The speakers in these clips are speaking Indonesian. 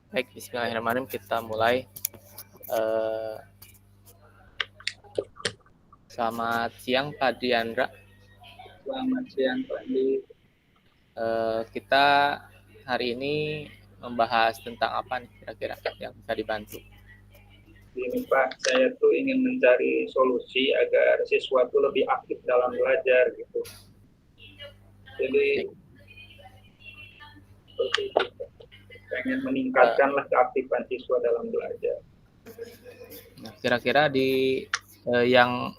Baik, Bismillahirrahmanirrahim. Kita mulai. Eh, Selamat siang, Pak Diandra. Selamat siang, Pak Andi. Kita hari ini membahas tentang apa nih kira-kira yang bisa dibantu? Ini Pak, saya tuh ingin mencari solusi agar siswa tuh lebih aktif dalam belajar gitu. Jadi seperti itu, pengen meningkatkanlah keaktifan siswa dalam belajar. Nah, kira-kira di yang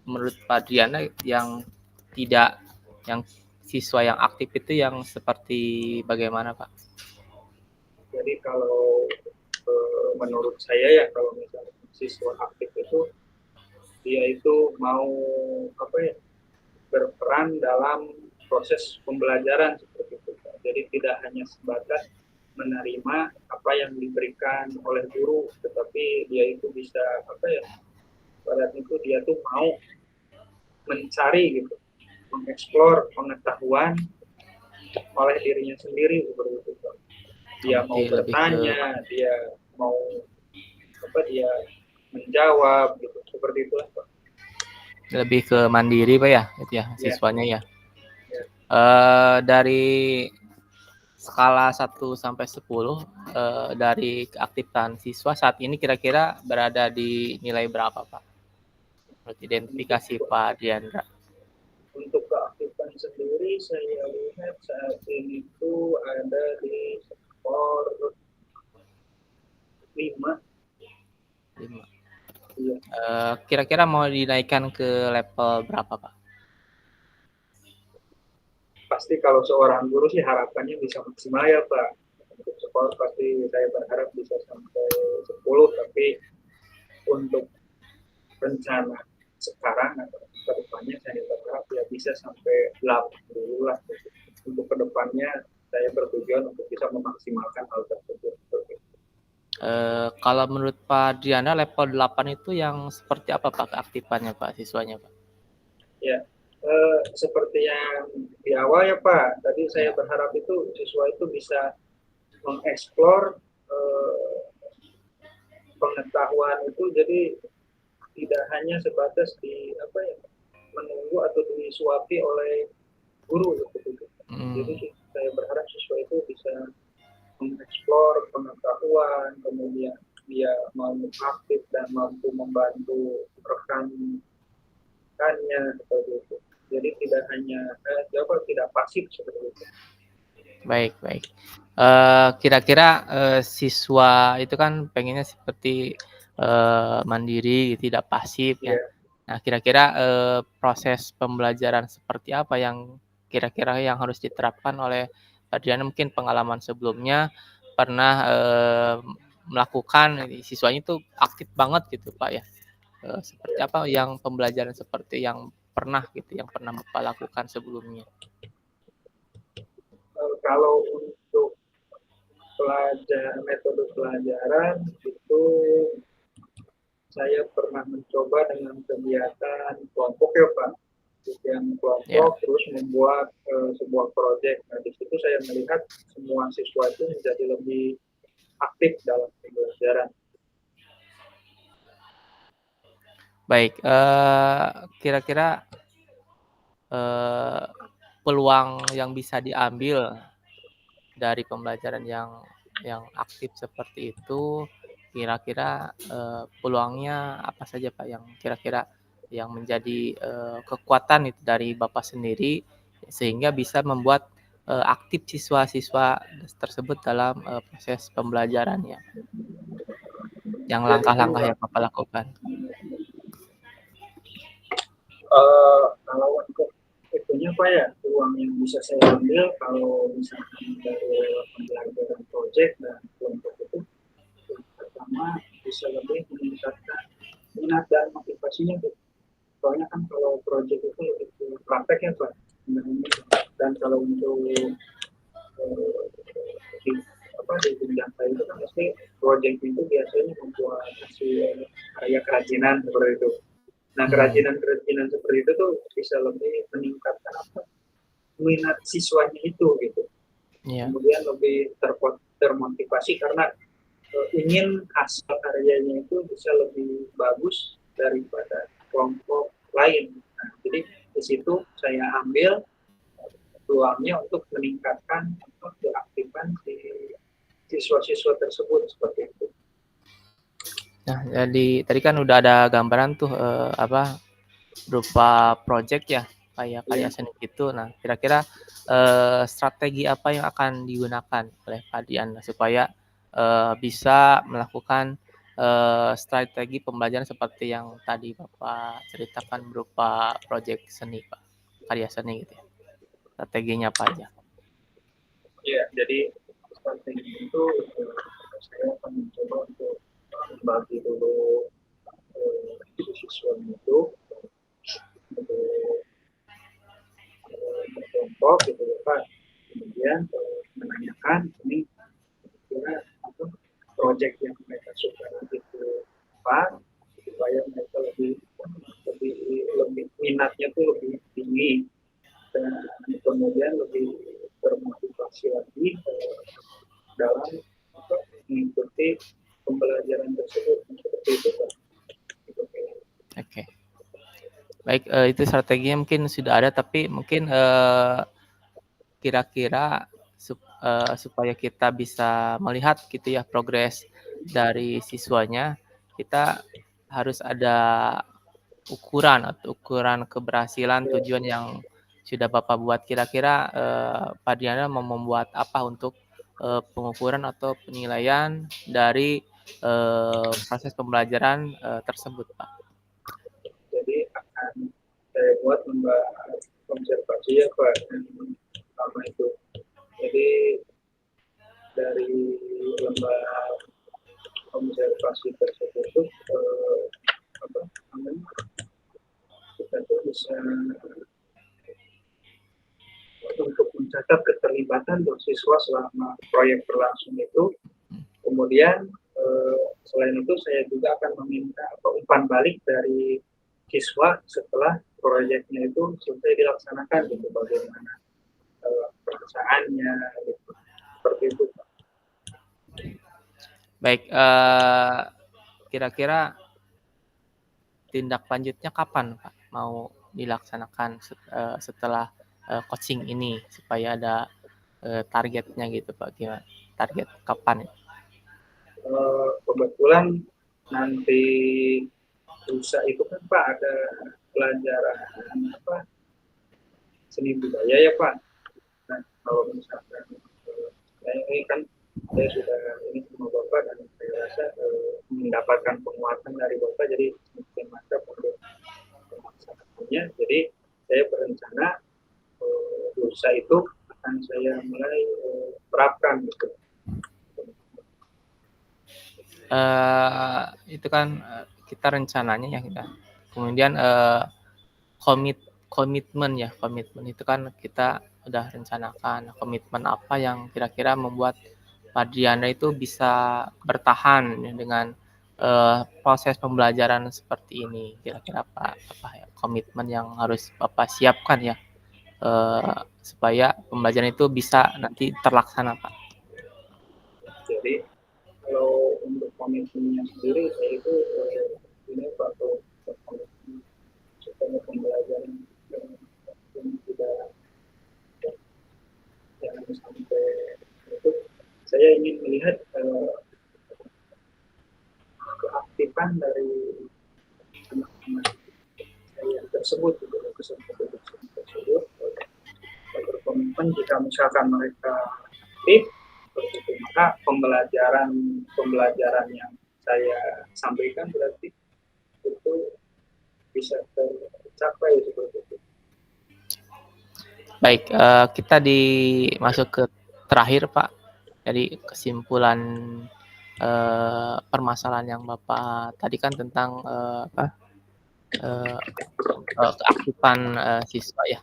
menurut Pak Diana yang tidak, yang siswa yang aktif itu yang seperti bagaimana, Pak? Jadi kalau menurut saya ya, kalau misalnya siswa aktif itu dia itu mau berperan dalam proses pembelajaran seperti itu. Jadi tidak hanya sebatas menerima apa yang diberikan oleh guru, tetapi dia itu bisa pada itu dia tuh mau mencari gitu, mengeksplor pengetahuan oleh dirinya sendiri seperti itu. Dia mau bertanya, dia mau dia menjawab gitu, seperti itulah Pak. Lebih ke mandiri, Pak ya, itu ya siswanya ya. Dari skala 1 sampai 10 dari keaktifan siswa saat ini kira-kira berada di nilai berapa, Pak? Menurut identifikasi Pak Diandra. Untuk keaktifan sendiri saya lihat saat ini itu ada di skor 5. Iya. Kira-kira mau dinaikkan ke level berapa, Pak? Pasti kalau seorang guru sih harapannya bisa maksimal ya Pak. Untuk skor pasti saya berharap bisa sampai 10, tapi untuk rencana sekarang atau kedepannya saya berharap ya bisa sampai 8 dulu lah. Untuk kedepannya saya bertujuan untuk bisa memaksimalkan hal tersebut. Kalau menurut Pak Diana level 8 itu yang seperti apa, Pak, keaktifannya, Pak, siswanya, Pak? Ya, seperti yang di awal ya Pak, tadi saya berharap itu siswa itu bisa mengeksplor pengetahuan itu, jadi tidak hanya sebatas di menunggu atau disuapi oleh guru gitu. Jadi saya berharap siswa itu bisa mengeksplor pengetahuan, kemudian dia mau aktif dan mampu membantu rekannya seperti itu. Jadi tidak hanya tidak pasif seperti itu. Baik. Kira-kira siswa itu kan pengennya seperti mandiri, tidak pasif ya. Nah, kira-kira proses pembelajaran seperti apa yang kira-kira yang harus diterapkan oleh Pak Diana? Mungkin pengalaman sebelumnya pernah melakukan, siswanya itu aktif banget gitu, Pak ya. Seperti apa yang pembelajaran seperti yang pernah Bapak lakukan sebelumnya? Kalau untuk metode pelajaran itu saya pernah mencoba dengan kegiatan kelompok ya Pak, kegiatan kelompok terus membuat sebuah proyek. Nah di situ saya melihat semua siswa itu menjadi lebih aktif dalam pembelajaran. Baik, kira-kira peluang yang bisa diambil dari pembelajaran yang aktif seperti itu, kira-kira peluangnya apa saja, Pak, yang kira-kira yang menjadi kekuatan itu dari Bapak sendiri sehingga bisa membuat aktif siswa-siswa tersebut dalam proses pembelajarannya? Yang langkah-langkah yang Bapak lakukan. Kalau untuk itunya Pak ya, peluang yang bisa saya ambil kalau misalkan dari pembelajaran proyek dan kelompok itu, pertama bisa lebih meningkatkan minat dan motivasinya tuh. Soalnya kan kalau proyek itu lebih praktek ya Pak sebenarnya, dan kalau untuk di bidang saya itu kan pasti proyek itu biasanya membuat hasil karya kerajinan seperti itu. Nah kerajinan seperti itu tuh bisa lebih meningkatkan minat siswanya itu gitu. Kemudian lebih termotivasi karena ingin hasil karyanya itu bisa lebih bagus daripada kelompok lain. Nah, jadi di situ saya ambil peluangnya untuk meningkatkan atau keaktifan si siswa-siswa tersebut seperti itu. Nah, jadi tadi kan udah ada gambaran tuh apa berupa project ya, kayak karya Ya, seni gitu. Nah, kira-kira strategi apa yang akan digunakan oleh Pak Dian supaya bisa melakukan strategi pembelajaran seperti yang tadi Bapak ceritakan berupa project seni, Pak, karya seni gitu ya. Strateginya apa aja? ya, jadi strategi itu saya akan mencoba untuk membagi dulu siswa itu untuk berkelompok gitu ya Pak. Kemudian menanyakan ini kira apa proyek yang mereka suka itu apa supaya mereka lebih lebih minatnya tuh lebih tinggi dan kemudian lebih termotivasi lagi dalam apa, mengikuti pembelajaran tersebut seperti itu Pak. Oke. Baik, itu strateginya mungkin sudah ada, tapi mungkin kira-kira supaya kita bisa melihat gitu ya progres dari siswanya, kita harus ada ukuran atau ukuran keberhasilan tujuan yang sudah Bapak buat. Kira-kira Pak Diana mau membuat apa untuk pengukuran atau penilaian dari proses pembelajaran tersebut, Pak? Jadi akan saya buat membahas konservasi ya Pak yang pertama itu. Jadi dari lembaga observasi tersebut itu apa namanya kita tuh bisa untuk mencatat keterlibatan siswa selama proyek berlangsung itu. Kemudian selain itu saya juga akan meminta umpan balik dari siswa setelah proyeknya itu selesai dilaksanakan gitu bagaimana perasaannya gitu. Seperti itu. Baik, kira-kira tindak lanjutnya kapan, Pak, mau dilaksanakan setelah coaching ini supaya ada targetnya gitu, Pak? Gimana? Target kapan ya? Kebetulan nanti lusa itu kan Pak ada pelajaran apa seni budaya ya Pak. Nah, kalau misalkan saya ini kan saya sudah ini sama Bapak dan saya rasa mendapatkan penguatan dari Bapak jadi semakin mantap untuk pelaksanaannya. Jadi saya berencana lusa itu akan saya mulai terapkan gitu. Itu kan kita rencananya ya kita. Kemudian komitmen ya, komitmen itu kan kita udah rencanakan komitmen apa yang kira-kira membuat Pak Diana itu bisa bertahan ya, dengan proses pembelajaran seperti ini. Kira-kira apa ya komitmen yang harus Bapak siapkan ya supaya pembelajaran itu bisa nanti terlaksana, Pak. Jadi kalau untuk komitmennya sendiri saya itu ini Pak komitmen supaya pembelajaran yang tidak jangan sampai itu saya ingin melihat keaktifan dari anak-anak saya tersebut gitu kesempatan tersebut berkomitmen jika misalkan mereka aktif seperti maka pembelajaran yang saya sampaikan berarti itu bisa tercapai seperti itu. Baik, kita masuk ke terakhir, Pak. Jadi kesimpulan permasalahan yang Bapak tadi kan tentang keaktifan siswa ya.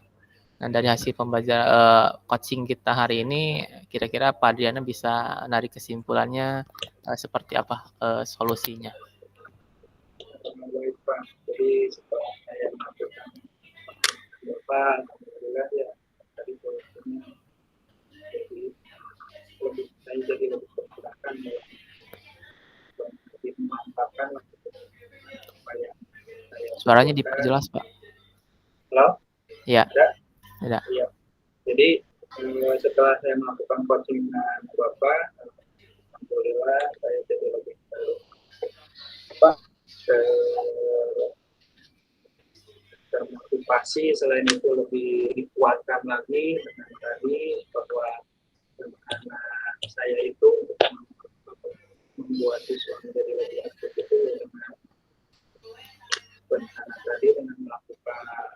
Nah, dari hasil pembelajaran coaching kita hari ini, kira-kira Pak Adriana bisa narik kesimpulannya seperti apa solusinya? Baik Pak, jadi setelah saya melakukan Bapak, alhamdulillah ya tadi solusinya jadi lebih saya jadi lebih tercerahkan dalam Suaranya mengumpulkan. diperjelas, Pak. Halo? Iya, Ada? ada. Iya. Jadi setelah saya melakukan coaching dengan Bapak, alhamdulillah saya jadi lebih apa, termotivasi, selain itu lebih dikuatkan lagi dengan tadi bahwa anak saya itu untuk membuat siswa menjadi lebih aktif itu dengan bencana tadi, dengan melakukan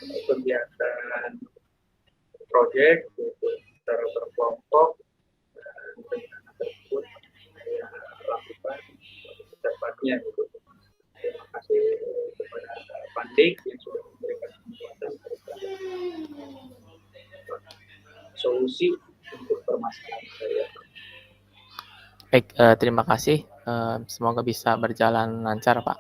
kegiatan proyek gitu, secara berkelompok, dan rencana tersebut saya lakukan secepatnya gitu. Terima kasih kepada Pandik yang sudah memberikan kekuatan, memberikan solusi untuk permasalahan saya. Baik, terima kasih, semoga bisa berjalan lancar, Pak.